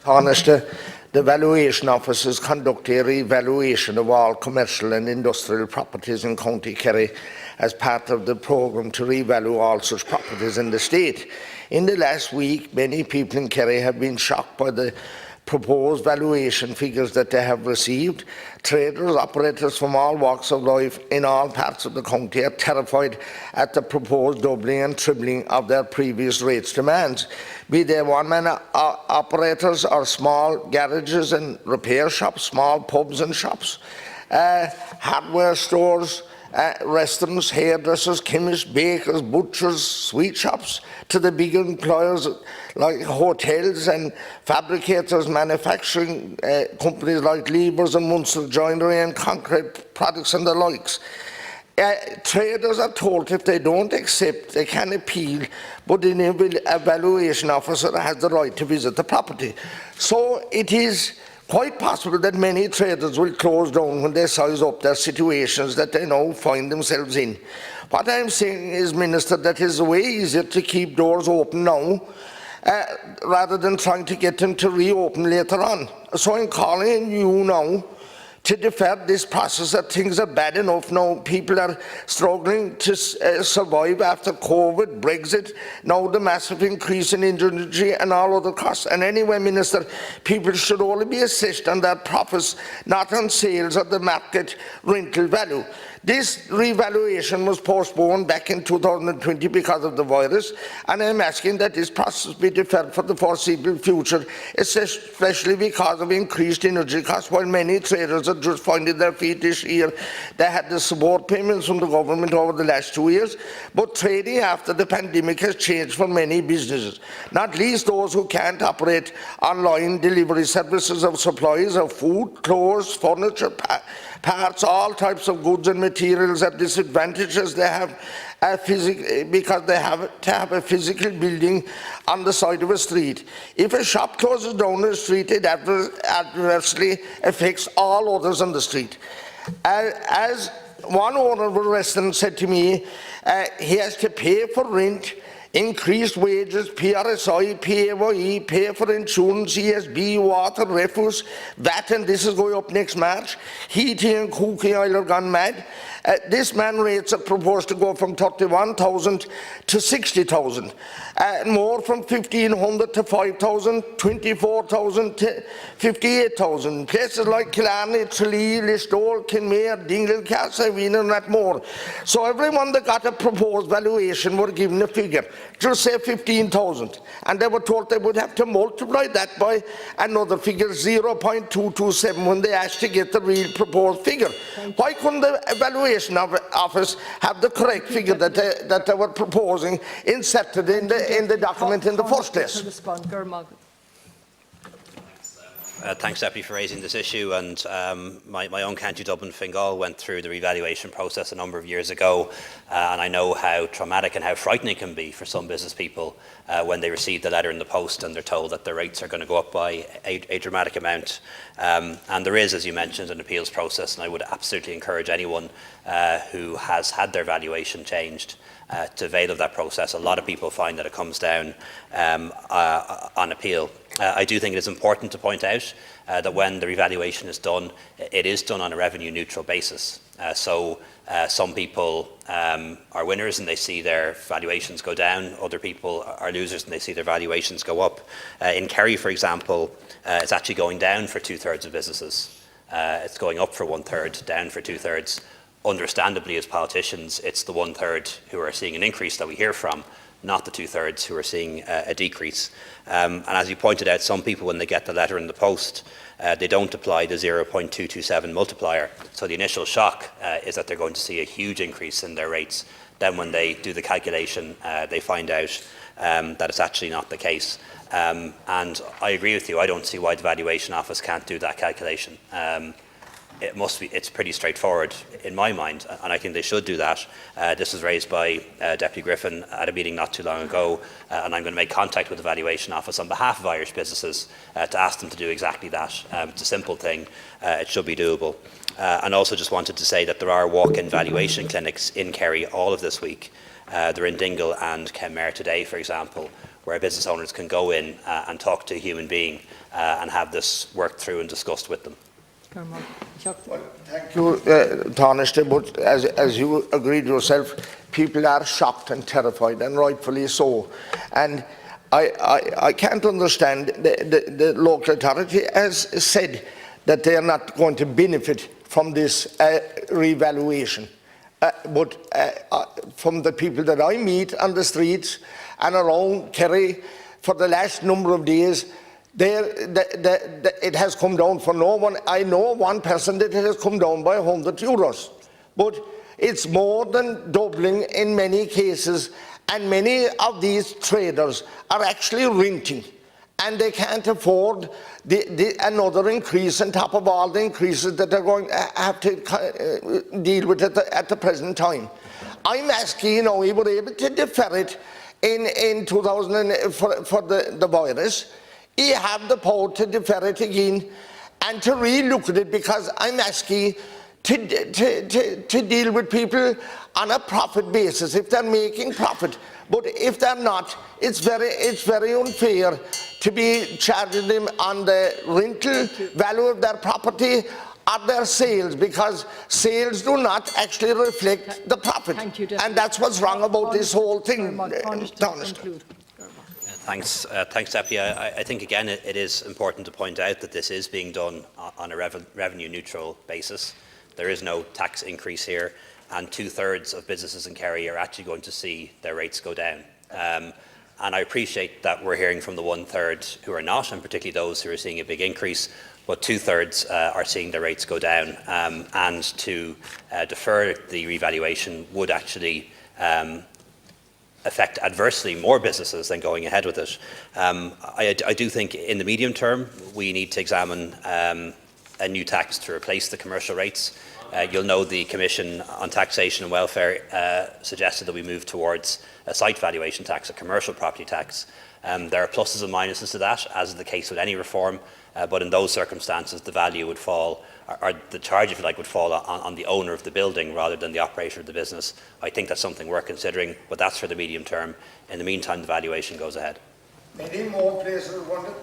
Honestly, the Valuation Offices conduct a re-evaluation of all commercial and industrial properties in County Kerry as part of the programme to revalue all such properties in the state. In the last week, many people in Kerry have been shocked by the proposed valuation figures that they have received. Traders, operators from all walks of life in all parts of the county are terrified at the proposed doubling and tripling of their previous rates demands, be they one-man operators or small garages and repair shops, small pubs and shops, hardware stores, restaurants, hairdressers, chemists, bakers, butchers, sweet shops, to the big employers like hotels and fabricators, manufacturing companies like Liebers and Munster Joinery and concrete products and the likes. Traders are told if they don't accept, they can appeal, but the evaluation officer has the right to visit the property. So it is quite possible that many traders will close down when they size up their situations that they now find themselves in. What I am saying is, Minister, that it is way easier to keep doors open now rather than trying to get them to reopen later on. So I'm calling you now to defer this process, that things are bad enough now. People are struggling to survive after COVID, Brexit, now the massive increase in energy and all other costs. And anyway, Minister, people should only be assessed on their profits, not on sales or the market rental value. This revaluation was postponed back in 2020 because of the virus, and I am asking that this process be deferred for the foreseeable future, especially because of increased energy costs. While many traders are just finding their feet this year, they had the support payments from the government over the last 2 years, but trading after the pandemic has changed for many businesses, not least those who can't operate online delivery services of supplies of food, clothes, furniture, parts, all types of goods and materials at disadvantages. They have because they have to have a physical building on the side of a street. If a shop closes down the street, it adversely affects all others on the street. As one owner of a restaurant said to me, he has to pay for rent, increased wages, PRSI, PAYE, pay for insurance, ESB, water, refuse, VAT, and this is going up next March. Heating and cooking oil are gone mad. This man rates are proposed to go from 31,000 to 60,000, more from 1,500 to 5,000, 24,000 to 58,000. Places like Killarney, Tralee, Listowel, Kinmare, Dingle, Castlevine, and that more. So everyone that got a proposed valuation were given a figure, just say 15,000, and they were told they would have to multiply that by another figure, 0.227, when they asked to get the real proposed figure. Why couldn't the evaluation office have the correct figure that they were proposing inserted in the document in the first place? Thanks, Deputy, for raising this issue. And my own county, Dublin, Fingal, went through the revaluation process a number of years ago, and I know how traumatic and how frightening it can be for some business people when they receive the letter in the post and they're told that their rates are going to go up by a dramatic amount. And there is, as you mentioned, an appeals process, and I would absolutely encourage anyone who has had their valuation changed to avail of that process. A lot of people find that it comes down on appeal. I do think it is important to point out that when the revaluation is done, it is done on a revenue neutral basis. Some people are winners and they see their valuations go down, other people are losers and they see their valuations go up. In Kerry, for example, it's actually going down for 2/3 of businesses. It's going up for 1/3, down for 2/3. Understandably, as politicians, it's the 1/3 who are seeing an increase that we hear from, not the 2/3 who are seeing a decrease. And as you pointed out, some people, when they get the letter in the post, they don't apply the 0.227 multiplier. So the initial shock is that they're going to see a huge increase in their rates. Then when they do the calculation, they find out that it's actually not the case. And I agree with you, I don't see why the Valuation Office can't do that calculation. It's pretty straightforward in my mind, and I think they should do that. This was raised by Deputy Griffin at a meeting not too long ago, and I'm going to make contact with the Valuation Office on behalf of Irish businesses to ask them to do exactly that. It's a simple thing, it should be doable. And also just wanted to say that there are walk-in valuation clinics in Kerry all of this week. They're in Dingle and Kenmare today, for example, where business owners can go in and talk to a human being and have this worked through and discussed with them. Well, thank you, Taoiseach, but as you agreed yourself, people are shocked and terrified, and rightfully so. And I can't understand, the local authority has said that they are not going to benefit from this revaluation. But from the people that I meet on the streets and around Kerry for the last number of days, it has come down for no one. I know one person that it has come down by €100, but it's more than doubling in many cases, and many of these traders are actually renting, and they can't afford another increase on top of all the increases that they're going to have to deal with at the present time. I'm asking, we were able to defer it in 2000 for the virus. You have the power to defer it again and to re-look at it, because I'm asking to deal with people on a profit basis if they're making profit. But if they're not, it's very unfair to be charging them on the rental value of their property or their sales, because sales do not actually reflect the profit. And that's what's wrong about this whole thing. Thanks, Deputy. I think again it is important to point out that this is being done on a revenue neutral basis. There is no tax increase here, and 2/3 of businesses in Kerry are actually going to see their rates go down. And I appreciate that we're hearing from the 1/3 who are not, and particularly those who are seeing a big increase, but 2/3 are seeing their rates go down, and to defer the revaluation would actually affect adversely more businesses than going ahead with it. I do think in the medium term we need to examine a new tax to replace the commercial rates. You'll know the Commission on Taxation and Welfare suggested that we move towards a site valuation tax, a commercial property tax. There are pluses and minuses to that, as is the case with any reform, but in those circumstances the value would fall, or the charge, if you like, would fall on the owner of the building rather than the operator of the business. I think that's something we're considering, but that's for the medium term. In the meantime, the valuation goes ahead. Many more places want it.